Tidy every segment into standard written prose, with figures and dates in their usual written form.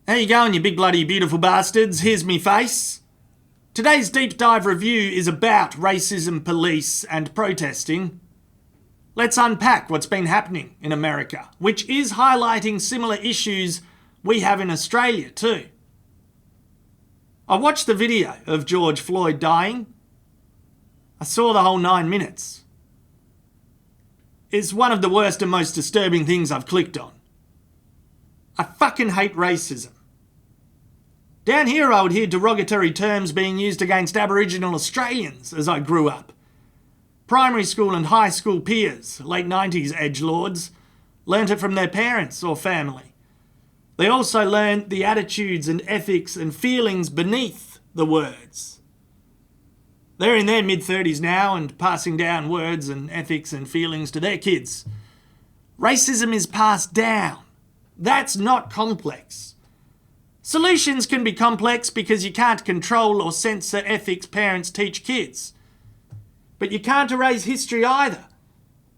How you going, you big bloody beautiful bastards? Here's me face. Today's deep dive review is about racism, police and protesting. Let's unpack what's been happening in America, which is highlighting similar issues we have in Australia too. I watched the video of George Floyd dying. I saw the whole 9 minutes. It's one of the worst and most disturbing things I've clicked on. I fucking hate racism. Down here I would hear derogatory terms being used against Aboriginal Australians as I grew up. Primary school and high school peers, late 90s edgelords, learnt it from their parents or family. They also learned the attitudes and ethics and feelings beneath the words. They're in their mid-30s now and passing down words and ethics and feelings to their kids. Racism is passed down. That's not complex. Solutions can be complex because you can't control or censor ethics parents teach kids. But you can't erase history either.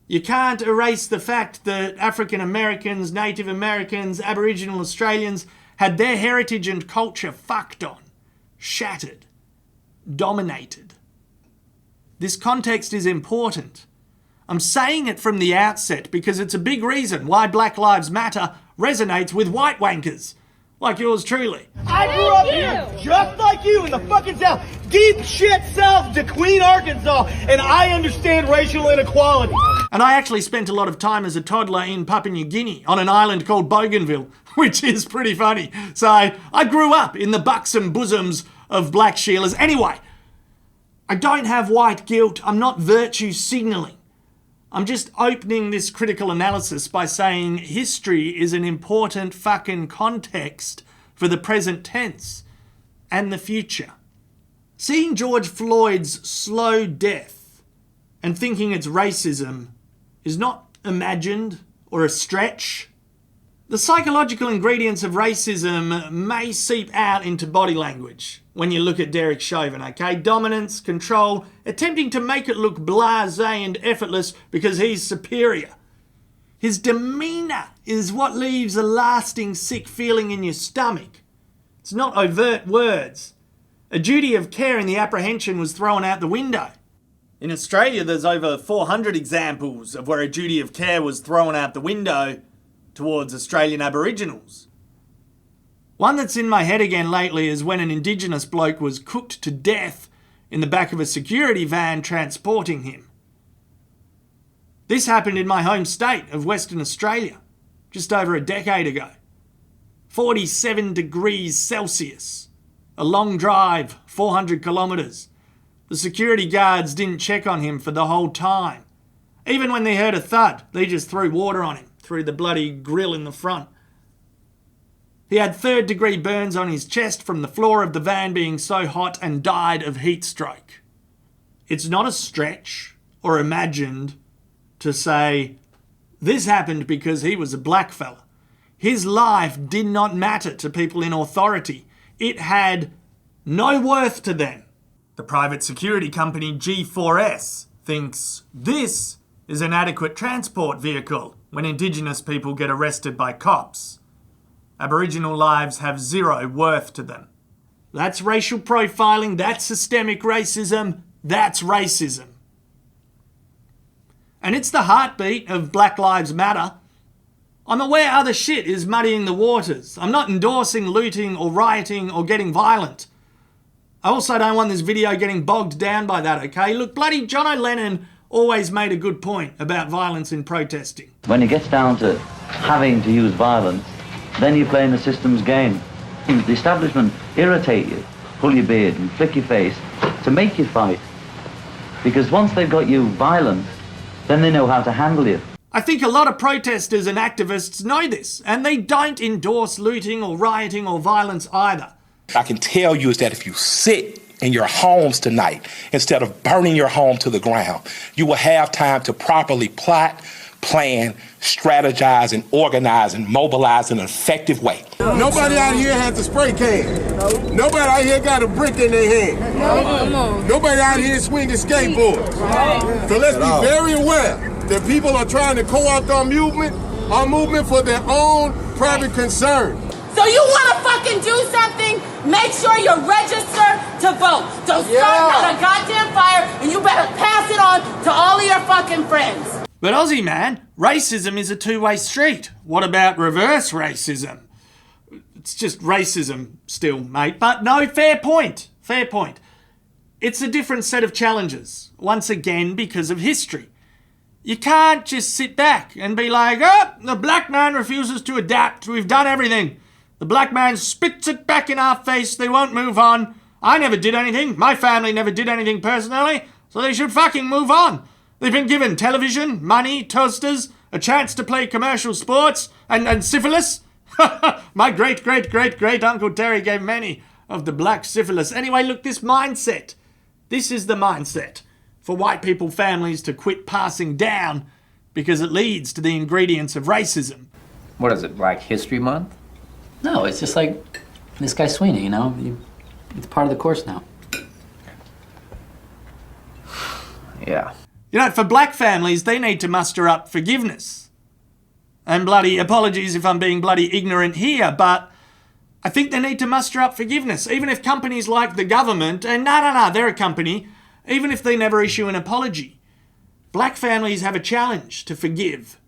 You can't erase the fact that African Americans, Native Americans, Aboriginal Australians had their heritage and culture fucked on, shattered, dominated. This context is important. I'm saying it from the outset because it's a big reason why Black Lives Matter resonates with white wankers, like yours truly. I grew up here, just like you, in the fucking South. Deep shit South to Queen, Arkansas, and I understand racial inequality. And I actually spent a lot of time as a toddler in Papua New Guinea on an island called Bougainville, which is pretty funny. So I grew up in the buxom bosoms of black Sheilas. Anyway, I don't have white guilt. I'm not virtue signalling. I'm just opening this critical analysis by saying history is an important fucking context for the present tense and the future. Seeing George Floyd's slow death and thinking it's racism is not imagined or a stretch. The psychological ingredients of racism may seep out into body language when you look at Derek Chauvin, okay? Dominance, control, attempting to make it look blasé and effortless because he's superior. His demeanour is what leaves a lasting sick feeling in your stomach. It's not overt words. A duty of care in the apprehension was thrown out the window. In Australia, there's over 400 examples of where a duty of care was thrown out the window towards Australian Aboriginals. One that's in my head again lately is when an Indigenous bloke was cooked to death in the back of a security van transporting him. This happened in my home state of Western Australia just over a decade ago. 47 degrees Celsius, a long drive, 400 kilometres. The security guards didn't check on him for the whole time. Even when they heard a thud, they just threw water on him through the bloody grill in the front. He had third-degree burns on his chest from the floor of the van being so hot and died of heat stroke. It's not a stretch or imagined to say this happened because he was a black fella. His life did not matter to people in authority. It had no worth to them. The private security company G4S thinks this is an adequate transport vehicle when Indigenous people get arrested by cops. Aboriginal lives have zero worth to them. That's racial profiling, that's systemic racism, that's racism. And it's the heartbeat of Black Lives Matter. I'm aware other shit is muddying the waters. I'm not endorsing looting or rioting or getting violent. I also don't want this video getting bogged down by that, okay? Look, bloody Jono Lennon always made a good point about violence in protesting. When it gets down to having to use violence, then you're playing the system's game. The establishment irritate you, pull your beard and flick your face to make you fight. Because once they've got you violent, then they know how to handle you. I think a lot of protesters and activists know this, and they don't endorse looting or rioting or violence either. I can tell you is that if you sit in your homes tonight, instead of burning your home to the ground, you will have time to properly plot, plan, strategize, and organize and mobilize in an effective way. Nobody out here has a spray can. Nobody out here got a brick in their hand. Nobody out here swinging skateboards. So let's be very aware that people are trying to co-opt our movement for their own private concern. So you want to fight fucking do something, make sure you're registered to vote. So start a goddamn fire, and you better pass it on to all of your fucking friends. But Ozzy man, racism is a two-way street. What about reverse racism? It's just racism still, mate. But no, fair point. Fair point. It's a different set of challenges, once again because of history. You can't just sit back and be like, oh, the black man refuses to adapt. We've done everything. The black man spits it back in our face. They won't move on. I never did anything. My family never did anything personally, so they should fucking move on. They've been given television, money, toasters, a chance to play commercial sports, and syphilis. My great-great-great-great-uncle Terry gave many of the black syphilis. Anyway, look, this mindset. This is the mindset for white people families to quit passing down because it leads to the ingredients of racism. What is it, Black History Month? No, it's just like this guy Sweeney, you know? It's part of the course now. Yeah. You know, for black families, they need to muster up forgiveness. And bloody apologies if I'm being bloody ignorant here, but I think they need to muster up forgiveness. Even if companies like the government, and no, they're a company, even if they never issue an apology. Black families have a challenge to forgive.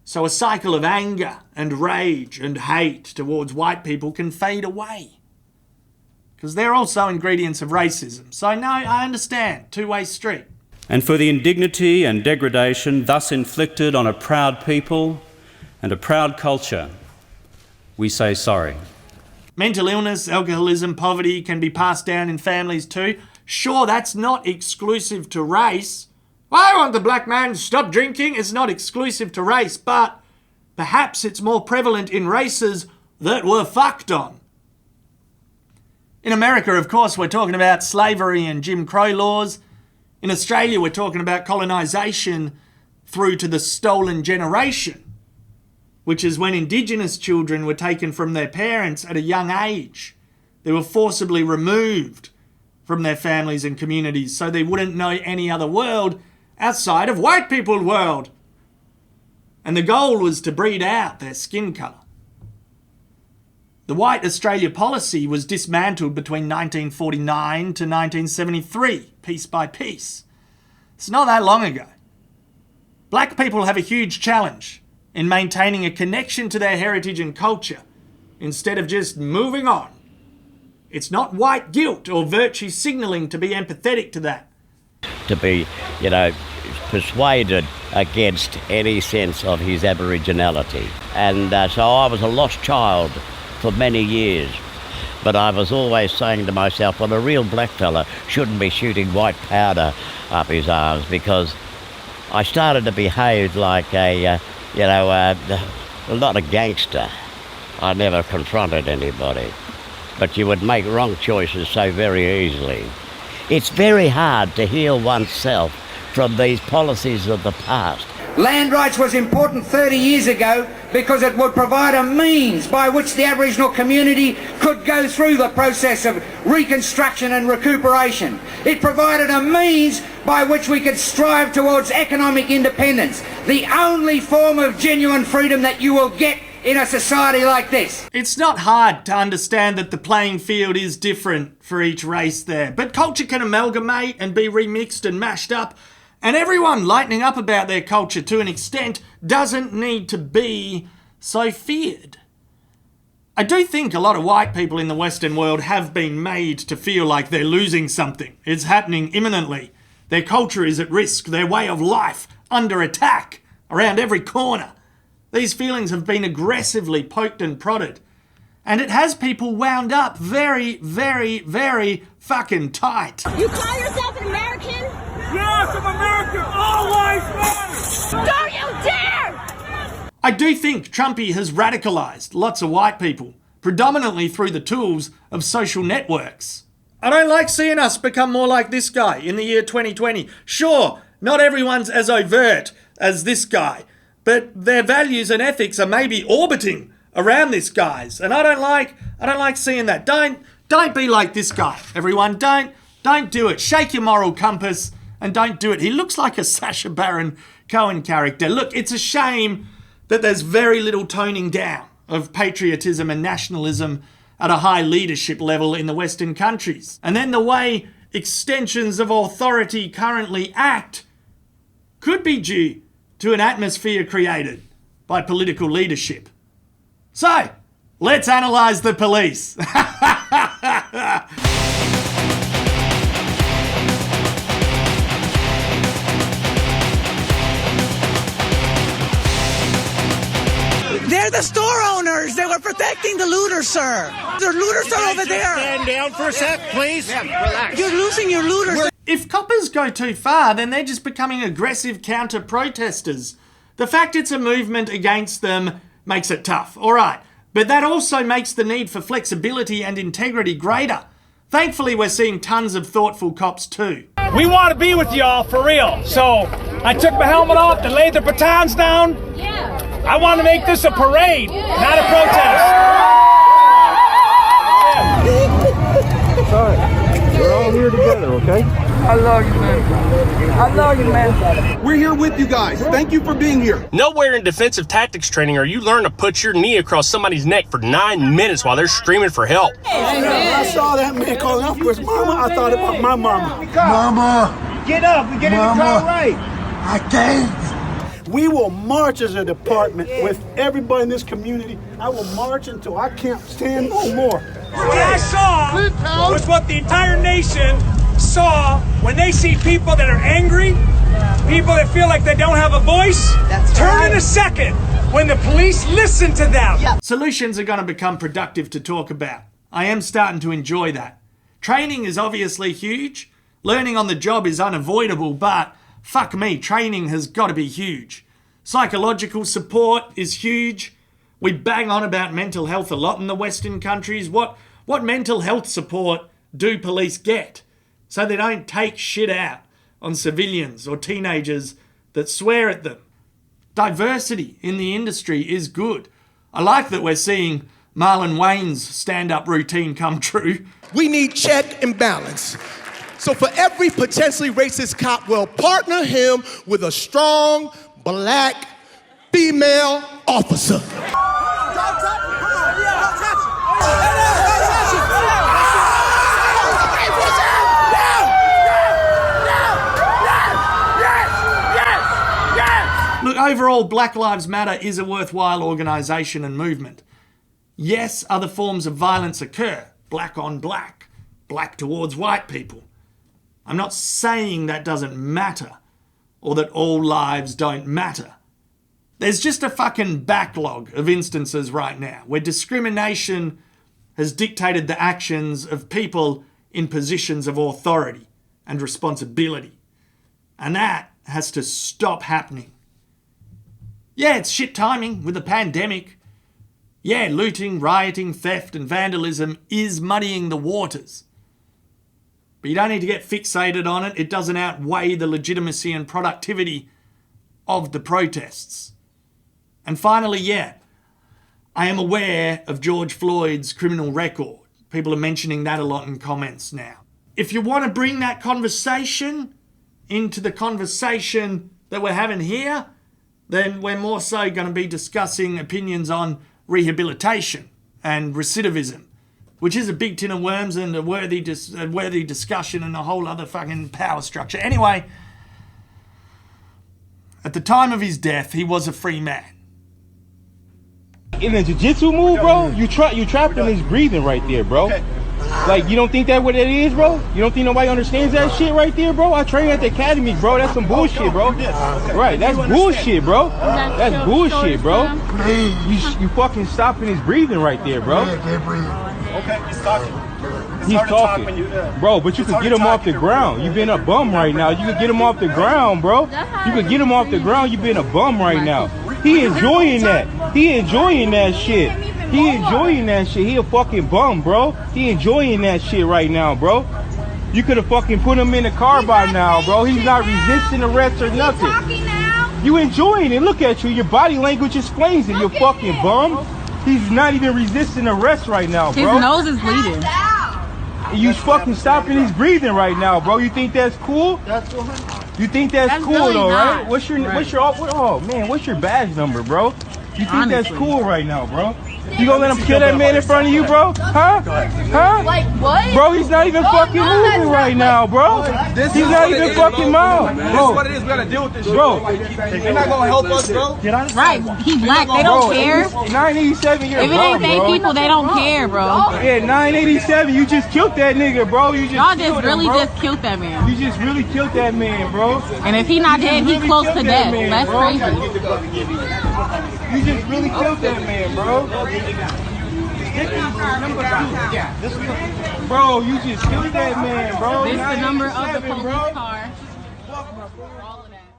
So a cycle of anger and rage and hate towards white people can fade away. Because they're also ingredients of racism. So no, I understand, two-way street. And for the indignity and degradation thus inflicted on a proud people and a proud culture, we say sorry. Mental illness, alcoholism, poverty can be passed down in families too. Sure, that's not exclusive to race. I want the black man to stop drinking. It's not exclusive to race, but perhaps it's more prevalent in races that were fucked on. In America, of course, we're talking about slavery and Jim Crow laws. In Australia, we're talking about colonisation through to the stolen generation, which is when Indigenous children were taken from their parents at a young age. They were forcibly removed from their families and communities so they wouldn't know any other world outside of white people's world. And the goal was to breed out their skin colour. The White Australia policy was dismantled between 1949 to 1973, piece by piece. It's not that long ago. Black people have a huge challenge in maintaining a connection to their heritage and culture instead of just moving on. It's not white guilt or virtue signalling to be empathetic to that. To be, persuaded against any sense of his Aboriginality. And so I was a lost child for many years. But I was always saying to myself, well, a real black fella shouldn't be shooting white powder up his arms, because I started to behave like not a gangster. I never confronted anybody. But you would make wrong choices so very easily. It's very hard to heal oneself from these policies of the past. Land rights was important 30 years ago because it would provide a means by which the Aboriginal community could go through the process of reconstruction and recuperation. It provided a means by which we could strive towards economic independence, the only form of genuine freedom that you will get in a society like this. It's not hard to understand that the playing field is different for each race there, but culture can amalgamate and be remixed and mashed up. And everyone lightening up about their culture to an extent doesn't need to be so feared. I do think a lot of white people in the Western world have been made to feel like they're losing something. It's happening imminently. Their culture is at risk, their way of life under attack around every corner. These feelings have been aggressively poked and prodded. And it has people wound up very, very, very fucking tight. You call yourself an American? Yes, I'm American. All lives matter. Don't you dare! I do think Trumpy has radicalised lots of white people, predominantly through the tools of social networks. I don't like seeing us become more like this guy in the year 2020. Sure, not everyone's as overt as this guy, but their values and ethics are maybe orbiting around this guy's, and I don't like seeing that. Don't be like this guy, everyone. Don't do it. Shake your moral compass and don't do it. He looks like a Sacha Baron Cohen character. Look, it's a shame that there's very little toning down of patriotism and nationalism at a high leadership level in the Western countries. And then the way extensions of authority currently act could be due to an atmosphere created by political leadership. So, let's analyse the police. They're the store owners. They were protecting the looters, sir. The looters are over there. Stand down for a sec, please. Yeah, relax. You're losing your looters. If coppers go too far, then they're just becoming aggressive counter-protesters. The fact it's a movement against them makes it tough, all right. But that also makes the need for flexibility and integrity greater. Thankfully, we're seeing tons of thoughtful cops too. We want to be with y'all for real. So I took my helmet off and laid the batons down. Yeah. I want to make this a parade, not a protest. Sorry. We're all here together, okay? I love you, man. I love you, man. We're here with you guys. Thank you for being here. Nowhere in defensive tactics training are you learn to put your knee across somebody's neck for 9 minutes while they're screaming for help. I saw that man calling out for his mama. I thought about my mama. Mama. Get up. We get in the car right. I can't. We will march as a department with everybody in this community. I will march until I can't stand no more. What I saw was what the entire nation saw when they see people that are angry, people that feel like they don't have a voice. Turn in a second when the police listen to them. Solutions are going to become productive to talk about. I am starting to enjoy that. Training is obviously huge. Learning on the job is unavoidable, but fuck me, training has got to be huge. Psychological support is huge. We bang on about mental health a lot in the Western countries. What mental health support do police get so they don't take shit out on civilians or teenagers that swear at them? Diversity in the industry is good. I like that we're seeing Marlon Wayne's stand-up routine come true. We need check and balance. So for every potentially racist cop, we'll partner him with a strong, black, female officer. Look, overall, Black Lives Matter is a worthwhile organisation and movement. Yes, other forms of violence occur. Black on black. Black towards white people. I'm not saying that doesn't matter, or that all lives don't matter. There's just a fucking backlog of instances right now where discrimination has dictated the actions of people in positions of authority and responsibility. And that has to stop happening. Yeah, it's shit timing with the pandemic. Yeah, looting, rioting, theft and vandalism is muddying the waters. But you don't need to get fixated on it. It doesn't outweigh the legitimacy and productivity of the protests. And finally, yeah, I am aware of George Floyd's criminal record. People are mentioning that a lot in comments now. If you want to bring that conversation into the conversation that we're having here, then we're more so going to be discussing opinions on rehabilitation and recidivism, which is a big tin of worms and a worthy discussion and a whole other fucking power structure. Anyway, at the time of his death, he was a free man. In a jiu-jitsu move, bro, you trapped in his breathing right there, bro. Like, you don't think that what it is, bro? You don't think nobody understands that shit right there, bro? I trained at the academy, bro. That's some bullshit, bro. Right, that's bullshit, bro. That's bullshit, bro. You fucking stopping his breathing right there, bro. Okay, he's talking. He's talking. Bro, but you could get him off the ground. You've been a bum right now. You could get him off the ground, bro. You could get him off the ground. You've been a bum right now. He enjoying that. He enjoying that shit. He enjoying that shit. He a fucking bum, bro. He enjoying that shit right now, bro. You could have fucking put him in the car by now, bro. He's not resisting arrest or nothing. You enjoying it. Look at you. Your body language explains it, you fucking bum. He's not even resisting arrest right now, bro. His nose is bleeding. You fucking stopping his breathing right now, bro. You think that's cool? You think that's cool really though, not. right? What's your oh man, what's your badge number, bro? You think that's cool right now, bro? You gonna let him kill that man in front of you, bro? Huh? Huh? Like what? Bro, he's not even fucking moving right now, bro. He's not even fucking moving. This is what it is. We gotta deal with this, bro. They're not gonna help us, bro. Right, he black, they don't care. 987, you're If it ain't they people, they don't care, bro. Yeah, 987, you just killed that nigga, bro. You just Y'all just really just killed that man. You just really killed that man, bro. And if he not dead, he close to death. That's crazy. You just really killed that man, bro. Bro, you just killed that man, bro. This is the number of the police car. All of that.